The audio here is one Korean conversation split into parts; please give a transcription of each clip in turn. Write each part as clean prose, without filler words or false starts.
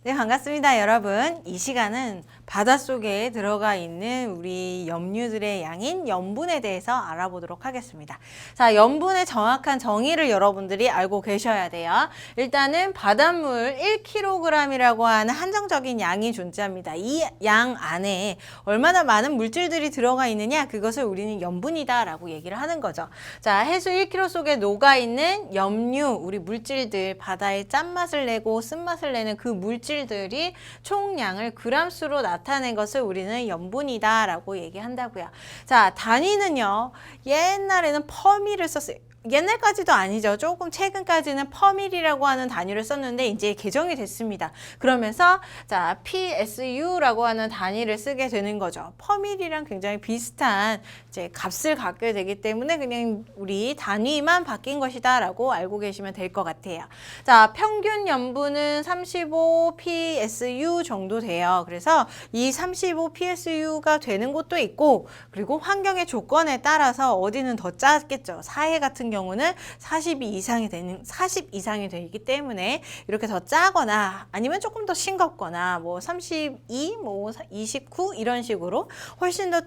네, 반갑습니다, 여러분. 이 시간은 바닷속에 들어가 있는 우리 염류들의 양인 염분에 대해서 알아보도록 하겠습니다. 자, 염분의 정확한 정의를 여러분들이 알고 계셔야 돼요. 일단은 바닷물 1kg이라고 하는 한정적인 양이 존재합니다. 이 양 안에 얼마나 많은 물질들이 들어가 있느냐, 그것을 우리는 염분이다 라고 얘기를 하는 거죠. 자, 해수 1kg 속에 녹아있는 염류, 우리 물질들, 바다의 짠맛을 내고 쓴맛을 내는 그 물질들이 총량을 그람수로 나타낸 것을 우리는 염분이다 라고 얘기한다고요. 자, 단위는요, 옛날에는 퍼미를 썼어요. 옛날까지도 아니죠. 조금 최근까지는 퍼밀이라고 하는 단위를 썼는데 이제 개정이 됐습니다. 그러면서 자, PSU라고 하는 단위를 쓰게 되는 거죠. 퍼밀이랑 굉장히 비슷한 이제 값을 갖게 되기 때문에 그냥 우리 단위만 바뀐 것이다 라고 알고 계시면 될 것 같아요. 자, 평균 염분은 35 PSU 정도 돼요. 그래서 이 35 PSU가 되는 곳도 있고, 그리고 환경의 조건에 따라서 어디는 더 작겠죠. 사해 같은 경우는 40 이상이 되기 때문에 이렇게 더 짜거나 아니면 조금 더 싱겁거나 뭐 32, 뭐 29 이런 식으로 훨씬 더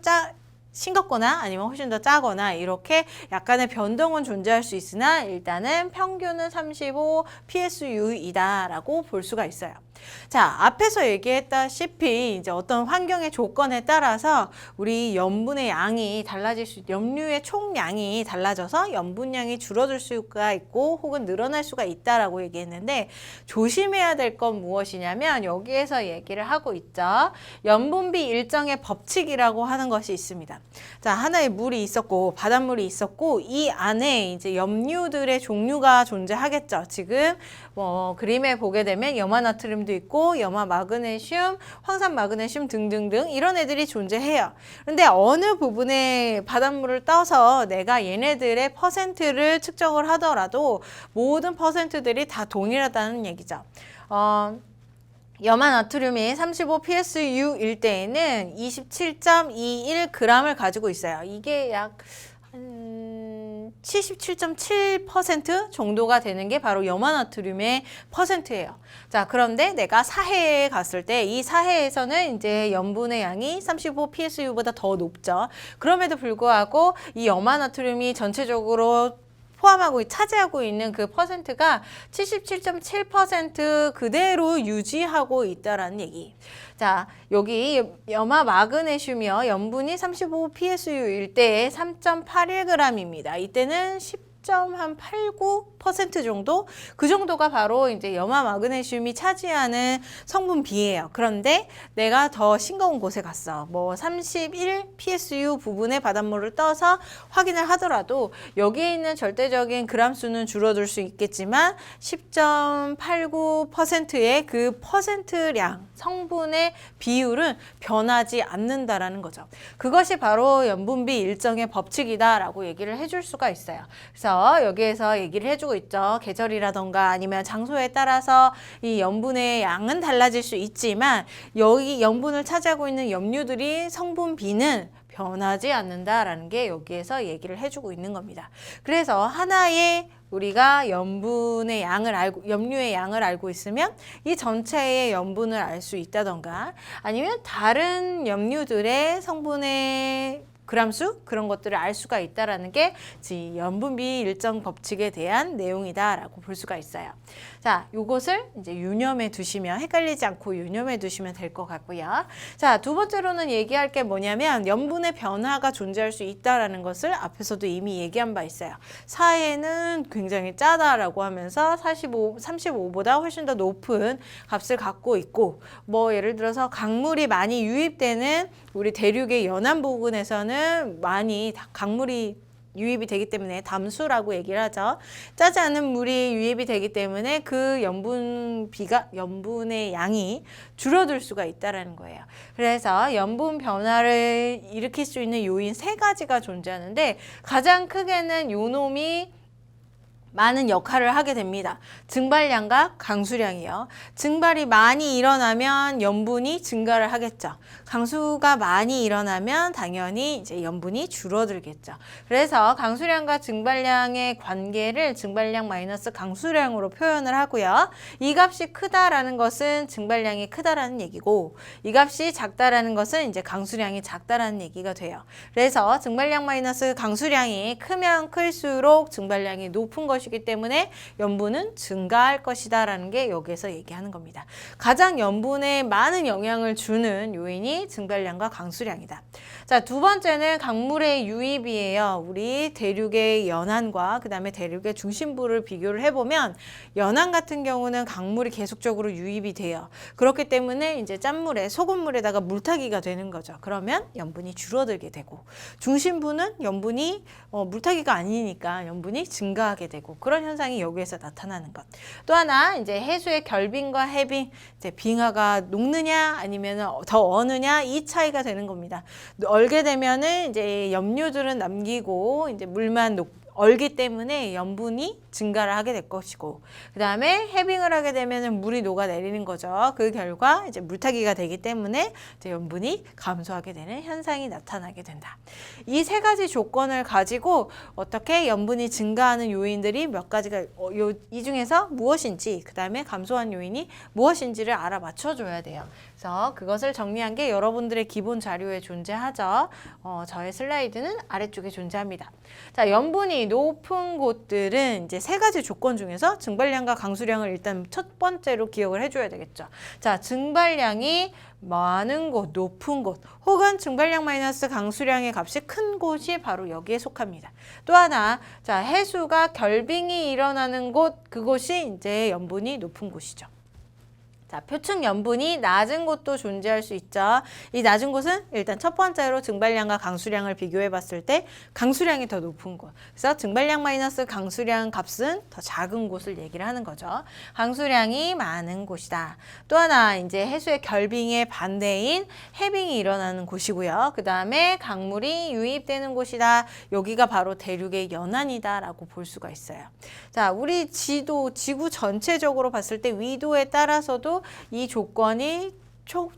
싱겁거나 아니면 훨씬 더 짜거나 이렇게 약간의 변동은 존재할 수 있으나 일단은 평균은 35 PSU이다 라고 볼 수가 있어요. 자, 앞에서 얘기했다시피 이제 어떤 환경의 조건에 따라서 우리 염분의 양이 염류의 총량이 달라져서 염분량이 줄어들 수가 있고 혹은 늘어날 수가 있다라고 얘기했는데, 조심해야 될 건 무엇이냐면 여기에서 얘기를 하고 있죠. 염분비 일정의 법칙이라고 하는 것이 있습니다. 자, 하나의 물이 있었고 바닷물이 있었고 이 안에 이제 염류들의 종류가 존재하겠죠. 지금 그림에 보게 되면 염화나트륨도 있고 염화 마그네슘, 황산 마그네슘 등등등 이런 애들이 존재해요. 그런데 어느 부분에 바닷물을 떠서 내가 얘네들의 퍼센트를 측정을 하더라도 모든 퍼센트들이 다 동일하다는 얘기죠. 염화나트륨이 35 PSU일 때에는 27.21g을 가지고 있어요. 이게 약 77.7% 정도가 되는 게 바로 염화나트륨의 퍼센트예요. 자, 그런데 내가 사해에 갔을 때 이 사해에서는 이제 염분의 양이 35 PSU보다 더 높죠. 그럼에도 불구하고 이 염화나트륨이 전체적으로 차지하고 있는 그 퍼센트가 77.7% 그대로 유지하고 있다라는 얘기. 자, 여기 염화 마그네슘이요. 염분이 35 PSU일 때에 3.81g입니다. 이때는 10.89% 정도? 그 정도가 바로 이제 염화 마그네슘이 차지하는 성분 비예요. 그런데 내가 더 싱거운 곳에 갔어. 뭐 31 PSU 부분의 바닷물을 떠서 확인을 하더라도 여기에 있는 절대적인 그람 수는 줄어들 수 있겠지만 10.89%의 그 퍼센트량, 성분의 비율은 변하지 않는다라는 거죠. 그것이 바로 염분비 일정의 법칙이다라고 얘기를 해줄 수가 있어요. 그래서 여기에서 얘기를 해주고 있죠. 계절이라던가 아니면 장소에 따라서 이 염분의 양은 달라질 수 있지만 여기 염분을 차지하고 있는 염류들이 성분 B는 변하지 않는다라는 게 여기에서 얘기를 해주고 있는 겁니다. 그래서 하나의 우리가 염류의 양을 알고 있으면 이 전체의 염분을 알 수 있다던가 아니면 다른 염류들의 성분의 그람수 그런 것들을 알 수가 있다라는 게 염분비 일정 법칙에 대한 내용이다라고 볼 수가 있어요. 자, 요것을 이제 유념해 두시면 헷갈리지 않고 유념해 두시면 될 것 같고요. 자, 두 번째로는 얘기할 게 뭐냐면 염분의 변화가 존재할 수 있다라는 것을 앞에서도 이미 얘기한 바 있어요. 사해는 굉장히 짜다라고 하면서 35보다 훨씬 더 높은 값을 갖고 있고, 뭐 예를 들어서 강물이 많이 유입되는 우리 대륙의 연안 부근에서는 많이 강물이 유입이 되기 때문에 담수라고 얘기를 하죠. 짜지 않은 물이 유입이 되기 때문에 그 염분의 양이 줄어들 수가 있다는 거예요. 그래서 염분 변화를 일으킬 수 있는 요인 3가지가 존재하는데 가장 크게는 요놈이 많은 역할을 하게 됩니다. 증발량과 강수량이요. 증발이 많이 일어나면 염분이 증가를 하겠죠. 강수가 많이 일어나면 당연히 이제 염분이 줄어들겠죠. 그래서 강수량과 증발량의 관계를 증발량 마이너스 강수량으로 표현을 하고요. 이 값이 크다라는 것은 증발량이 크다라는 얘기고, 이 값이 작다라는 것은 이제 강수량이 작다라는 얘기가 돼요. 그래서 증발량 마이너스 강수량이 크면 클수록 증발량이 높은 것이기 때문에 염분은 증가할 것이다 라는 게 여기에서 얘기하는 겁니다. 가장 염분에 많은 영향을 주는 요인이 증발량과 강수량이다. 자, 두 번째는 강물의 유입이에요. 우리 대륙의 연안과 그 다음에 대륙의 중심부를 비교를 해보면 연안 같은 경우는 강물이 계속적으로 유입이 돼요. 그렇기 때문에 이제 짠물에 소금물에다가 물타기가 되는 거죠. 그러면 염분이 줄어들게 되고, 중심부는 염분이 물타기가 아니니까 염분이 증가하게 되고, 그런 현상이 여기에서 나타나는 것. 또 하나 이제 해수의 결빙과 해빙, 이제 빙하가 녹느냐 아니면 더 어느냐 이 차이가 되는 겁니다. 얼게 되면은 이제 염류들은 남기고 이제 물만 얼기 때문에 염분이 증가를 하게 될 것이고, 그 다음에 해빙을 하게 되면 물이 녹아내리는 거죠. 그 결과 이제 물타기가 되기 때문에 이제 염분이 감소하게 되는 현상이 나타나게 된다. 이 세 가지 조건을 가지고 어떻게 염분이 증가하는 요인들이 몇 가지가 이 중에서 무엇인지, 그 다음에 감소한 요인이 무엇인지를 알아맞혀 줘야 돼요. 그래서 그것을 정리한 게 여러분들의 기본 자료에 존재하죠. 저의 슬라이드는 아래쪽에 존재합니다. 자, 염분이 높은 곳들은 이제 세 가지 조건 중에서 증발량과 강수량을 일단 첫 번째로 기억을 해줘야 되겠죠. 자, 증발량이 많은 곳, 높은 곳, 혹은 증발량 마이너스 강수량의 값이 큰 곳이 바로 여기에 속합니다. 또 하나, 자, 해수가 결빙이 일어나는 곳, 그곳이 이제 염분이 높은 곳이죠. 자, 표층 염분이 낮은 곳도 존재할 수 있죠. 이 낮은 곳은 일단 첫 번째로 증발량과 강수량을 비교해 봤을 때 강수량이 더 높은 곳. 그래서 증발량 마이너스 강수량 값은 더 작은 곳을 얘기를 하는 거죠. 강수량이 많은 곳이다. 또 하나 이제 해수의 결빙의 반대인 해빙이 일어나는 곳이고요. 그 다음에 강물이 유입되는 곳이다. 여기가 바로 대륙의 연안이다라고 볼 수가 있어요. 자, 우리 지도, 지구 전체적으로 봤을 때 위도에 따라서도 이 조건이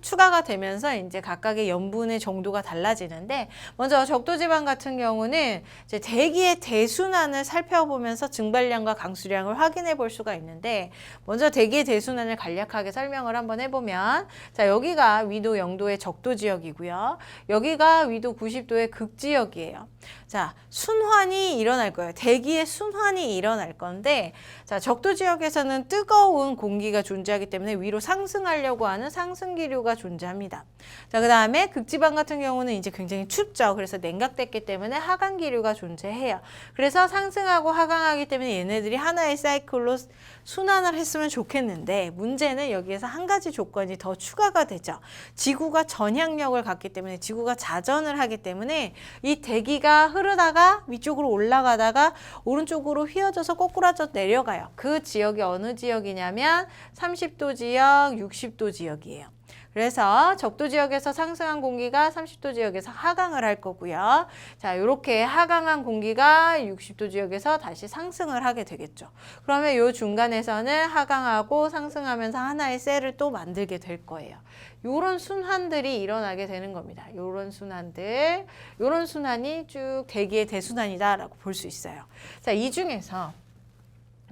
추가가 되면서 이제 각각의 염분의 정도가 달라지는데, 먼저 적도지방 같은 경우는 이제 대기의 대순환을 살펴보면서 증발량과 강수량을 확인해 볼 수가 있는데, 먼저 대기의 대순환을 간략하게 설명을 한번 해보면, 자, 여기가 위도 0도의 적도 지역이고요. 여기가 위도 90도의 극지역이에요. 자, 순환이 일어날 거예요. 대기의 순환이 일어날 건데, 자, 적도 지역에서는 뜨거운 공기가 존재하기 때문에 위로 상승하려고 하는 상승기류가 존재합니다. 자, 그 다음에 극지방 같은 경우는 이제 굉장히 춥죠. 그래서 냉각됐기 때문에 하강기류가 존재해요. 그래서 상승하고 하강하기 때문에 얘네들이 하나의 사이클로 순환을 했으면 좋겠는데, 문제는 여기에서 한 가지 조건이 더 추가가 되죠. 지구가 전향력을 갖기 때문에, 지구가 자전을 하기 때문에 이 대기가 흐르다가 위쪽으로 올라가다가 오른쪽으로 휘어져서 꼬꾸라져 내려가요. 그 지역이 어느 지역이냐면 30도 지역, 60도 지역이에요. 그래서 적도 지역에서 상승한 공기가 30도 지역에서 하강을 할 거고요. 자, 이렇게 하강한 공기가 60도 지역에서 다시 상승을 하게 되겠죠. 그러면 이 중간에서는 하강하고 상승하면서 하나의 셀을 또 만들게 될 거예요. 요런 순환들이 일어나게 되는 겁니다. 요런 순환들, 요런 순환이 쭉 대기의 대순환이다라고 볼 수 있어요. 자, 이 중에서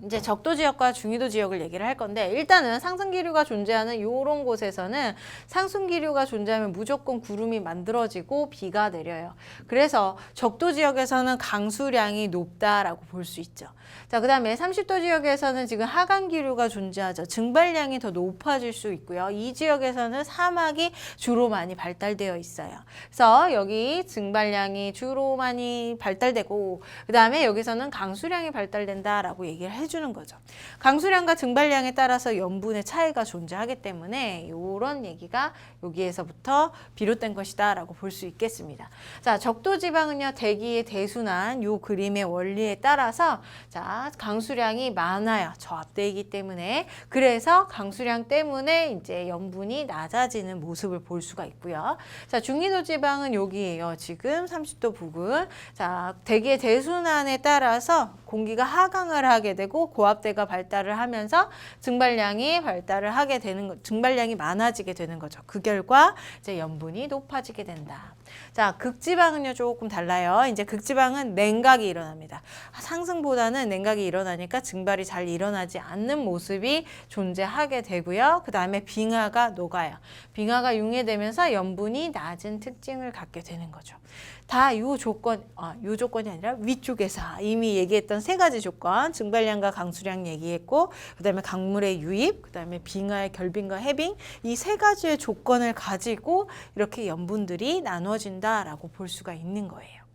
이제 적도 지역과 중위도 지역을 얘기를 할 건데, 일단은 상승기류가 존재하는 이런 곳에서는 상승기류가 존재하면 무조건 구름이 만들어지고 비가 내려요. 그래서 적도 지역에서는 강수량이 높다라고 볼 수 있죠. 자, 그 다음에 30도 지역에서는 지금 하강기류가 존재하죠. 증발량이 더 높아질 수 있고요. 이 지역에서는 사막이 주로 많이 발달되어 있어요. 그래서 여기 증발량이 주로 많이 발달되고, 그 다음에 여기서는 강수량이 발달된다라고 얘기를 해주세요. 해주는 거죠. 강수량과 증발량에 따라서 염분의 차이가 존재하기 때문에 이런 얘기가 여기에서부터 비롯된 것이다 라고 볼 수 있겠습니다. 자, 적도지방은요, 대기의 대순환 요 그림의 원리에 따라서 자, 강수량이 많아요. 저압대이기 때문에. 그래서 강수량 때문에 이제 염분이 낮아지는 모습을 볼 수가 있고요. 자, 중위도 지방은 여기에요. 지금 30도 부근. 자, 대기의 대순환에 따라서 공기가 하강을 하게 되고 고압대가 발달을 하면서 증발량이 발달을 하게 되는 거, 증발량이 많아지게 되는 거죠. 그 결과 이제 염분이 높아지게 된다. 자, 극지방은요 조금 달라요. 이제 극지방은 냉각이 일어납니다. 상승보다는 냉각이 일어나니까 증발이 잘 일어나지 않는 모습이 존재하게 되고요. 그 다음에 빙하가 녹아요. 빙하가 융해되면서 염분이 낮은 특징을 갖게 되는 거죠. 다 요 조건이 아니라 위쪽에서 이미 얘기했던 세 가지 조건, 증발량과 강수량 얘기했고, 그 다음에 강물의 유입, 그 다음에 빙하의 결빙과 해빙, 이 세 가지의 조건을 가지고 이렇게 염분들이 나눠진다라고 볼 수가 있는 거예요.